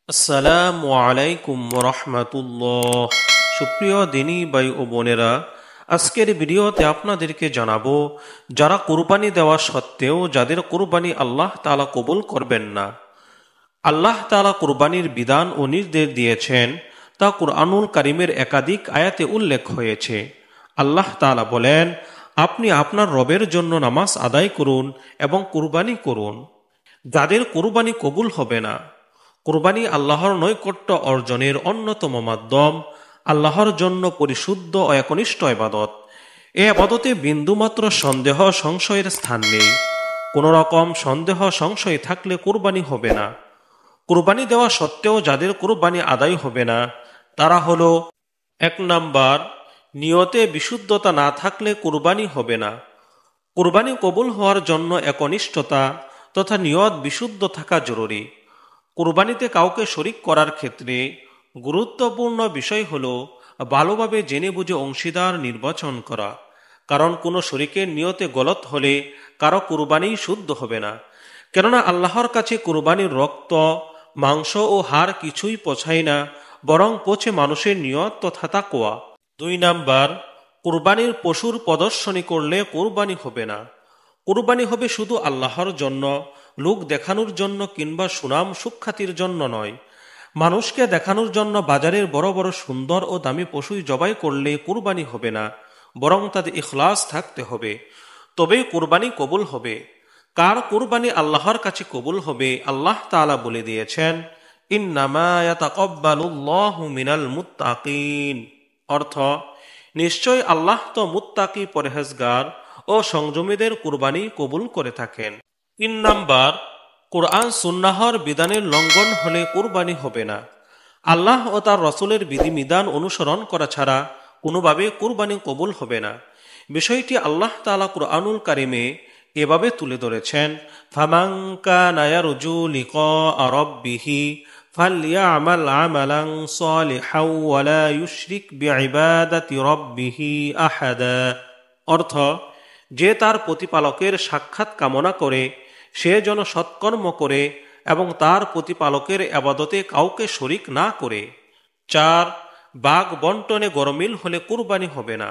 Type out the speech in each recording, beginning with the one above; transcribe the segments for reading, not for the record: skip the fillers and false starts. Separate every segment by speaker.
Speaker 1: আসসালামু আলাইকুম রহমতুল্লাহ। সুপ্রিয় দিনী ভাই ও বোনেরা, আজকের ভিডিওতে আপনাদেরকে জানাবো যারা কুরবানি দেওয়া সত্ত্বেও যাদের কুরবানি আল্লাহ তাআলা কবুল করবেন না। আল্লাহ তাআলা কুরবানির বিধান ও নির্দেশ দিয়েছেন, তা কুরআনুল কারীমের একাধিক আয়াতে উল্লেখ হয়েছে। আল্লাহ তাআলা বলেন, আপনি আপনার রবের জন্য নামাজ আদায় করুন এবং কুরবানি করুন। যাদের কুরবানি কবুল হবে না, কুরবানি আল্লাহর নৈকট্য অর্জনের অন্যতম মাধ্যম, আল্লাহর জন্য পরিশুদ্ধ ও একনিষ্ঠ ইবাদত। এ ইবাদতে বিন্দুমাত্র সন্দেহ সংশয়ের স্থান নেই। কোনো রকম সন্দেহ সংশয় থাকলে কুরবানি হবে না। কুরবানি দেওয়া সত্ত্বেও যাদের কুরবানি আদায় হবে না, তারা হলো: 1 নাম্বার, নিয়তে বিশুদ্ধতা না থাকলে কুরবানি হবে না। কুরবানি কবুল হওয়ার জন্য একনিষ্ঠতা তথা নিয়ত বিশুদ্ধ থাকা জরুরি। কুরবানিতে কাউকে শরিক করার ক্ষেত্রে গুরুত্বপূর্ণ বিষয় হল ভালোভাবে জেনে বুঝে অংশীদার নির্বাচন করা। কারণ কোনো শরিকের নিয়তে গলত হলে কারো কুরবানি শুদ্ধ হবে না। কেননা আল্লাহর কাছে কুরবানির রক্ত, মাংস ও হাড় কিছুই পছায় না, বরং পচে মানুষের নিয়ত তথা তাকওয়া। 2 নাম্বার, কুরবানির পশুর প্রদর্শনী করলে কুরবানি হবে না। কুরবানি হবে শুধু আল্লাহর জন্য, লোক দেখানোর জন্য কিংবা সুনাম সুখ্যাতির জন্য নয়। মানুষকে দেখানোর জন্য বাজারের বড় বড় সুন্দর ও দামি পশুই জবাই করলে কুরবানি হবে না, বরং তাদের ইখলাস থাকতে হবে, তবেই কুরবানি কবুল হবে। কার কুরবানি আল্লাহর কাছে কবুল হবে, আল্লাহ তাআলা বলে দিয়েছেন, ইন্নামা ইয়াতাকাব্বালুল্লাহু মিনাল মুত্তাকিন। অর্থ, নিশ্চয় আল্লাহ তো মুত্তাকি পরহেজগার ও সংযমীদের কুরবানি কবুল করে থাকেন। 3 নাম্বার, কুরআন সুন্নাহর বিধানের লঙ্ঘন হলে কুরবানি হবে না। আল্লাহ ও তার রসুলের বিধিবিধান অনুসরণ করা ছাড়া কোনোভাবে কুরবানি কবুল হবে না। বিষয়টি আল্লাহ তাআলা কুরআনুল কারীমে এভাবে তুলে ধরেছেন, ফামান কানা ইয়ারজু লিকা রাব্বিহি ফালইয়ামাল আমালান সালিহান ওয়া লা ইউশরিক বিইবাদাতি রাব্বিহি আহাদা। অর্থ, যে তার প্রতিপালকের সাক্ষাৎ কামনা করে সে যেন সৎকর্ম করে এবং তার প্রতিপালকের ইবাদতে কাউকে শরিক না করে। 4, ভাগ বন্টনে গরমিল হলে কুরবানি হবে না।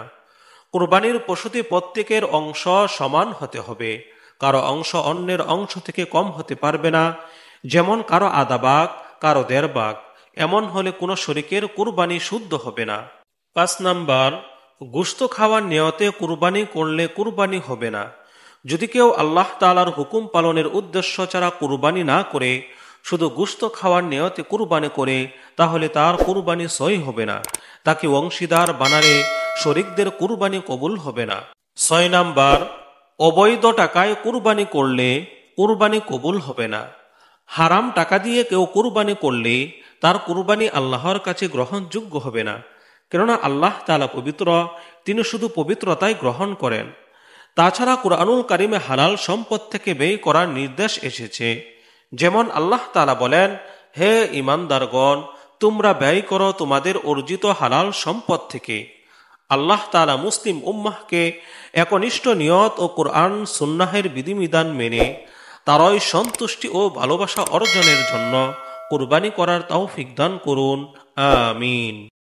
Speaker 1: কুরবানির পশুতে প্রত্যেকের অংশ সমান হতে হবে। কারো অংশ অন্যের অংশ থেকে কম হতে পারবে না। যেমন কারো আধা ভাগ, কারো 1.5 ভাগ। এমন হলে কোনো শরিকের কুরবানি শুদ্ধ হবে না। 5 নাম্বার, গোশত খাওয়ার নিয়তে কুরবানি করলে কুরবানি হবে না। যদি কেউ আল্লাহ তাআলার হুকুম পালনের উদ্দেশ্য ছাড়া কুরবানি না করে শুধু গোশত খাওয়ার নিয়তে কুরবানি করে, তাহলে তার কুরবানি সই হবে না। তাকে অংশীদার বানালে শরিকদের কুরবানি কবুল হবে না। 6 নাম্বার, অবৈধ টাকায় কুরবানি করলে কুরবানি কবুল হবে না। হারাম টাকা দিয়ে কেউ কুরবানি করলে তার কুরবানি আল্লাহর কাছে গ্রহণযোগ্য হবে না। কেননা আল্লাহ তাআলা পবিত্র, তিনি শুধু পবিত্রতাই গ্রহণ করেন। তাছাড়া কুরআনুল কারীমে হালাল সম্পদ থেকে ব্যয় করার নির্দেশ এসেছে। যেমন আল্লাহ তাআলা বলেন, হে ঈমানদারগণ, তোমরা ব্যয় করো তোমাদের অর্জিত হালাল সম্পদ থেকে। আল্লাহ তাআলা মুসলিম উম্মাহকে একনিষ্ঠ নিয়ত ও কুরআন সুন্নাহের বিধিবিধান মেনে তারই সন্তুষ্টি ও ভালোবাসা অর্জনের জন্য কুরবানি করার তৌফিক দান করুন। আমিন।